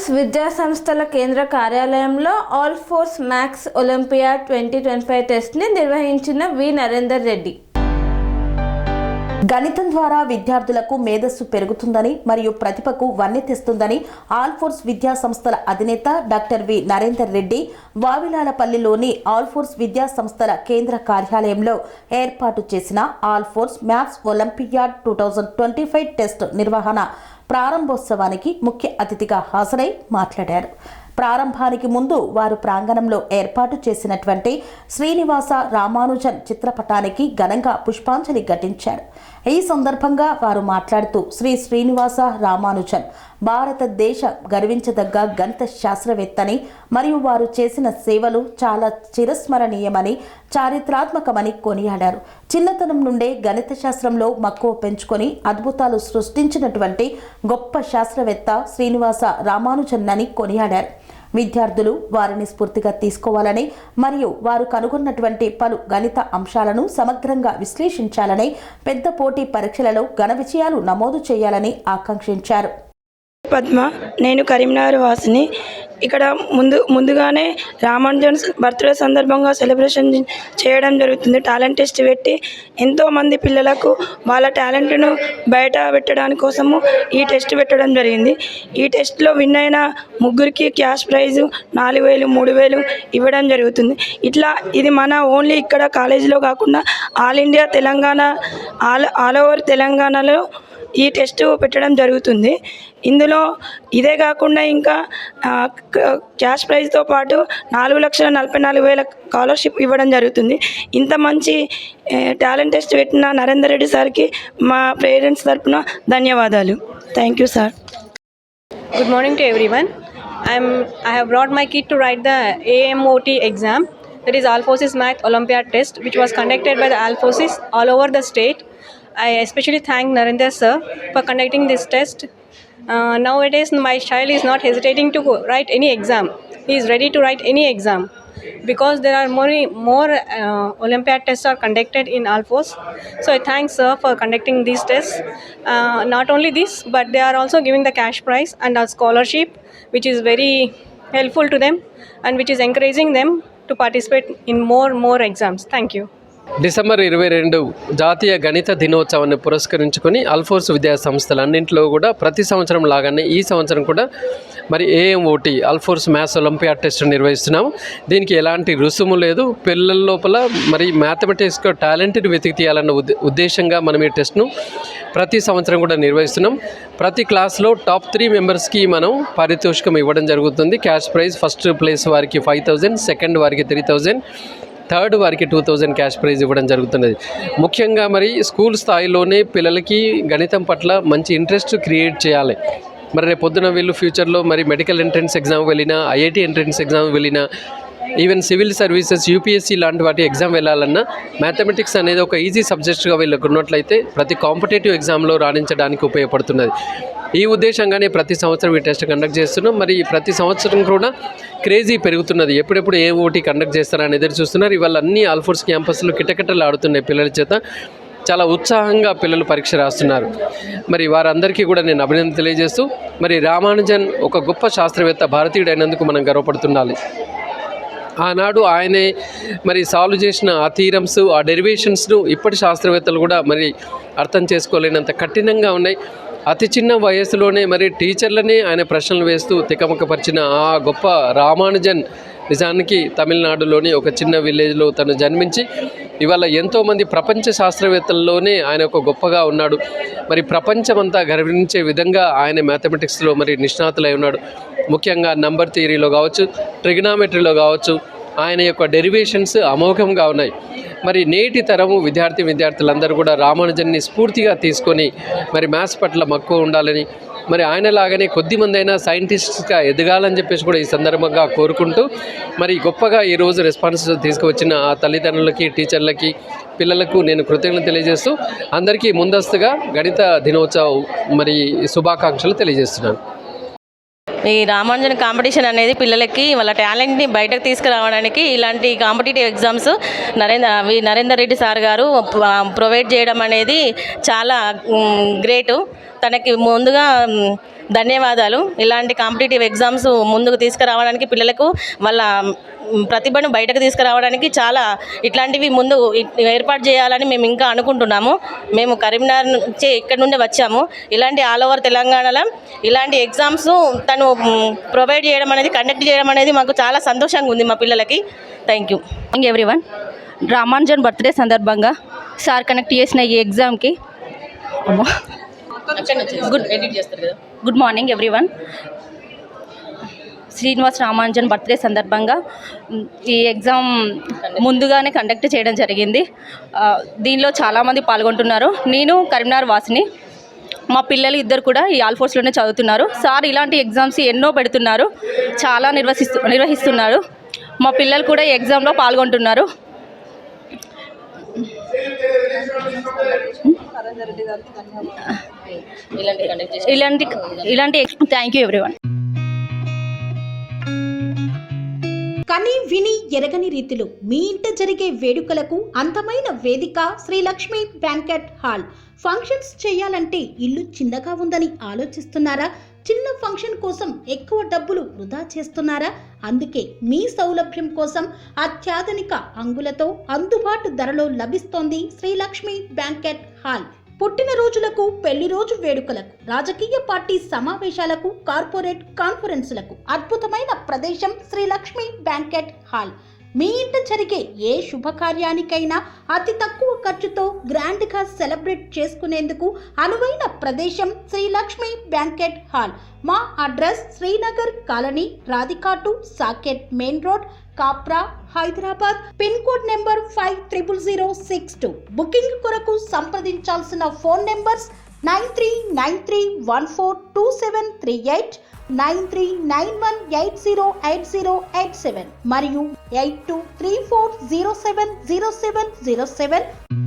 Force విద్యా సంస్థల కేంద్ర కార్యాలయంలో ఆల్ ఫోర్స్ మ్యాథ్స్ ఒలింపియాడ్ 2025 టెస్ట్ని నిర్వహించిన వి నరేందర్ రెడ్డి. గణితం ద్వారా విద్యార్థులకు మేధస్సు పెరుగుతుందని మరియు ప్రతిభకు వన్నె తెస్తుందని ఆల్ ఫోర్స్ విద్యా సంస్థల అధినేత డాక్టర్ వి నరేందర్ రెడ్డి వావిలాలపల్లిలోని ఆల్ ఫోర్స్ విద్యా సంస్థల కేంద్ర కార్యాలయంలో ఏర్పాటు చేసిన All Force maths olympiad 2025 test నిర్వహణ ప్రారంభోత్సవానికి ముఖ్య అతిథిగా హాజరై మాట్లాడారు. ప్రారంభానికి ముందు వారు ప్రాంగణంలో ఏర్పాటు చేసినటువంటి శ్రీనివాస రామానుజన్ చిత్రపటానికి ఘనంగా పుష్పాంజలి ఘటించారు. ఈ సందర్భంగా వారు మాట్లాడుతూ శ్రీనివాస రామానుజన్ భారతదేశ గర్వించదగ్గ గణిత శాస్త్రవేత్తని మరియు వారు చేసిన సేవలు చాలా చిరస్మరణీయమని చారిత్రాత్మకమని కొనియాడారు. చిన్నతనం నుండే గణిత శాస్త్రంలో మక్కువ పెంచుకొని అద్భుతాలు సృష్టించినటువంటి గొప్ప శాస్త్రవేత్త శ్రీనివాస రామానుజన్ అని కొనియాడారు. విద్యార్థులు వారిని స్ఫూర్తిగా తీసుకోవాలని మరియు వారు కనుగొన్నటువంటి పలు గణిత అంశాలను సమగ్రంగా విశ్లేషించాలని పెద్ద పోటీ పరీక్షలలో ఘన విజయాలు నమోదు చేయాలని ఆకాంక్షించారు. పద్మ, నేను కరీంనగర్ వాసిని. ఇక్కడ ముందుగానే రామానుజన్ బర్త్డే సందర్భంగా సెలబ్రేషన్ చేయడం జరుగుతుంది. టాలెంట్ టెస్ట్ పెట్టి ఎంతోమంది పిల్లలకు వాళ్ళ టాలెంట్ను బయట పెట్టడానికి కోసము ఈ టెస్ట్ పెట్టడం జరిగింది. ఈ టెస్ట్లో విన్ అయిన ముగ్గురికి క్యాష్ ప్రైజు 4,000, 3,000 ఇవ్వడం జరుగుతుంది. ఇట్లా ఇది మన ఓన్లీ ఇక్కడ కాలేజీలో కాకుండా all India Telangana all over తెలంగాణలో ఈ టెస్ట్ పెట్టడం జరుగుతుంది. ఇందులో ఇదే కాకుండా ఇంకా క్యాష్ ప్రైజ్తో పాటు 4,44,000 స్కాలర్షిప్ ఇవ్వడం జరుగుతుంది. ఇంత మంచి టాలెంట్ టెస్ట్ పెట్టిన నరేందర్ రెడ్డి సార్కి మా పేరెంట్స్ తరపున ధన్యవాదాలు. Thank you sir. Good morning to everyone. I have brought my kid to write the AMOT exam, that is All Forces Math Olympiad test, which was conducted by the All Forces all over the state. I especially thank Narendra sir for conducting this test. Nowadays my child is not hesitating to write any exam. He is ready to write any exam because there are more Olympiad tests are conducted in All Force. So I thank sir for conducting these tests. Not only this, but they are also giving the cash prize and a scholarship, which is very helpful to them and which is encouraging them to participate in more exams. Thank you. December 22 జాతీయ గణిత దినోత్సవాన్ని పురస్కరించుకొని all Force విద్యా సంస్థలన్నింటిలో కూడా ప్రతి సంవత్సరం లాగానే ఈ సంవత్సరం కూడా మరి AMOT all Force maths olympiad test నిర్వహిస్తున్నాము. దీనికి ఎలాంటి రుసుము లేదు. పిల్లల లోపల మరి మ్యాథమెటిక్స్లో టాలెంట్ని వెతికి తీయాలన్న ఉద్దేశంగా మనం ఈ టెస్ట్ను ప్రతి సంవత్సరం కూడా నిర్వహిస్తున్నాం. ప్రతి క్లాస్లో టాప్ 3 మెంబర్స్కి మనం పారితోషికం ఇవ్వడం జరుగుతుంది. క్యాష్ ప్రైజ్ ఫస్ట్ ప్లేస్ వారికి 5,000, సెకండ్ వారికి 3,000, థర్డ్ వారికి 2,000 క్యాష్ ప్రైజ్ ఇవ్వడం జరుగుతున్నది. ముఖ్యంగా మరి స్కూల్ స్థాయిలోనే పిల్లలకి గణితం పట్ల మంచి ఇంట్రెస్ట్ క్రియేట్ చేయాలి. మరి రేపు పొద్దున వీళ్ళు ఫ్యూచర్లో మరి మెడికల్ ఎంట్రన్స్ ఎగ్జామ్ వెళ్ళినా, IIT ఎంట్రన్స్ ఎగ్జామ్ వెళ్ళినా, ఈవెన్ సివిల్ సర్వీసెస్, UPSC లాంటి వాటి ఎగ్జామ్ వెళ్ళాలన్నా మ్యాథమెటిక్స్ అనేది ఒక ఈజీ సబ్జెక్ట్గా వీళ్ళకు ఉన్నట్లయితే ప్రతి కాంపిటేటివ్ ఎగ్జామ్లో రాణించడానికి ఉపయోగపడుతున్నది. ఈ ఉద్దేశంగానే ప్రతి సంవత్సరం ఈ టెస్ట్ కండక్ట్ చేస్తున్నాం. మరి ప్రతి సంవత్సరం కూడా క్రేజీ పెరుగుతున్నది. ఎప్పుడెప్పుడు AMOT కండక్ట్ చేస్తారని ఎదురు చూస్తున్నారు. ఇవాళ అన్ని ఆల్ ఫోర్స్ క్యాంపస్లు కిటకిటలు ఆడుతున్నాయి. పిల్లల చేత చాలా ఉత్సాహంగా పిల్లలు పరీక్ష రాస్తున్నారు. మరి వారందరికీ కూడా నేను అభినందన తెలియజేస్తూ, మరి రామానుజన్ ఒక గొప్ప శాస్త్రవేత్త, భారతీయుడైనందుకు మనం గర్వపడుతుండాలి. ఆనాడు ఆయనే మరి సాల్వ్ చేసిన ఆ థీరమ్స్, ఆ డెరివేషన్స్ను ఇప్పటి శాస్త్రవేత్తలు కూడా మరి అర్థం చేసుకోలేనంత కఠినంగా ఉన్నాయి. అతి చిన్న వయసులోనే మరి టీచర్లనే ఆయన ప్రశ్నలు వేస్తూ తికమకపరిచిన ఆ గొప్ప రామానుజన్ నిజానికి తమిళనాడులోని ఒక చిన్న విలేజ్లో తను జన్మించి ఇవాళ ఎంతోమంది ప్రపంచ శాస్త్రవేత్తల్లోనే ఆయన ఒక గొప్పగా ఉన్నాడు. మరి ప్రపంచమంతా గర్వించే విధంగా ఆయన మ్యాథమెటిక్స్లో మరి నిష్ణాతులై ఉన్నాడు. ముఖ్యంగా నంబర్ థియరీలో కావచ్చు, ట్రిగనామెట్రీలో కావచ్చు, ఆయన యొక్క డెరివేషన్స్ అమోఘంగా ఉన్నాయి. మరి నేటి తరము విద్యార్థులందరూ కూడా రామానుజన్ని స్ఫూర్తిగా తీసుకొని మరి మ్యాథ్స్ పట్ల మక్కువ ఉండాలని, మరి ఆయనలాగానే కొద్దిమంది అయినా సైంటిస్ట్గా ఎదగాలని చెప్పేసి కూడా ఈ సందర్భంగా కోరుకుంటూ, మరి గొప్పగా ఈరోజు రెస్పాన్స్ తీసుకువచ్చిన ఆ తల్లిదండ్రులకి, టీచర్లకి, పిల్లలకు నేను కృతజ్ఞతలు తెలియజేస్తూ అందరికీ ముందస్తుగా గణిత దినోత్సవ మరి శుభాకాంక్షలు తెలియజేస్తున్నాను. ఈ రామానుజన్ కాంపిటీషన్ అనేది పిల్లలకి వాళ్ళ టాలెంట్ని బయటకు తీసుకురావడానికి ఇలాంటి competitive exams Narender Reddy sir గారు ప్రొవైడ్ చేయడం అనేది చాలా గ్రేటు. తనకి ముందుగా ధన్యవాదాలు. ఇలాంటి కాంపిటేటివ్ ఎగ్జామ్స్ ముందుకు తీసుకురావడానికి, పిల్లలకు వాళ్ళ ప్రతిభను బయటకు తీసుకురావడానికి చాలా ఇట్లాంటివి ముందు ఏర్పాటు చేయాలని మేము ఇంకా అనుకుంటున్నాము. మేము కరీంనగర్ నుంచి ఇక్కడ నుండి వచ్చాము. ఇలాంటి ఆల్ ఓవర్ తెలంగాణలో ఇలాంటి ఎగ్జామ్స్ తను ప్రొవైడ్ చేయడం అనేది, కండక్ట్ చేయడం అనేది మాకు చాలా సంతోషంగా ఉంది మా పిల్లలకి. Thank you everyone. Ramanujan birthday సందర్భంగా సార్ కనెక్ట్ చేసిన ఈ ఎగ్జామ్కి good morning everyone. Srinivas Ramanujan birthday సందర్భంగా ఈ ఎగ్జామ్ ముందుగానే కండక్ట్ చేయడం జరిగింది. దీనిలో చాలామంది పాల్గొంటున్నారు. నేను కరీంనగర్ వాసిని. మా పిల్లలు ఇద్దరు కూడా ఈ ఆల్ ఫోర్స్లోనే చదువుతున్నారు. సార్ ఇలాంటి ఎగ్జామ్స్ ఎన్నో పెడుతున్నారు, చాలా నిర్వహిస్తున్నారు. మా పిల్లలు కూడా ఈ ఎగ్జామ్లో పాల్గొంటున్నారు. ఇలాంటి థ్యాంక్ యూ ఎవ్రీవన్. కని విని ఎరగని రీతిలో మీ ఇంట జరిగే వేడుకలకు అందమైన వేదిక Shri Lakshmi banquet hall. Functions చేయాలంటే ఇల్లు చిన్నగా ఉందని ఆలోచిస్తున్నారా? చిన్న ఫంక్షన్ కోసం ఎక్కువ డబ్బులు వృధా చేస్తున్నారా? అందుకే మీ సౌలభ్యం కోసం అత్యాధునిక అంగులతో అందుబాటు ధరలో లభిస్తోంది శ్రీ లక్ష్మి బ్యాంకెట్ హాల్. పుట్టినరోజులకు, పెళ్లి రోజు వేడుకలకు, రాజకీయ పార్టీ సమావేశాలకు, కార్పొరేట్ కాన్ఫరెన్సులకు అద్భుతమైన ప్రదేశం శ్రీ లక్ష్మి బ్యాంకెట్ హాల్. మీ ఇంట జరిగే ఏ శుభకార్యానికైనా అతి తక్కువ ఖర్చుతో గ్రాండ్గా సెలబ్రేట్ చేసుకునేందుకు అనువైన ప్రదేశం శ్రీ లక్ష్మి బ్యాంకెట్ హాల్. మా అడ్రస్ శ్రీనగర్ కాలనీ, రాధికాటు, Saket main road, Kapra, Hyderabad. Pin code number 500062. Booking కొరకు సంప్రదించాల్సిన ఫోన్ నెంబర్స్ 9393142738, 9391808087 మరియు 8234070707.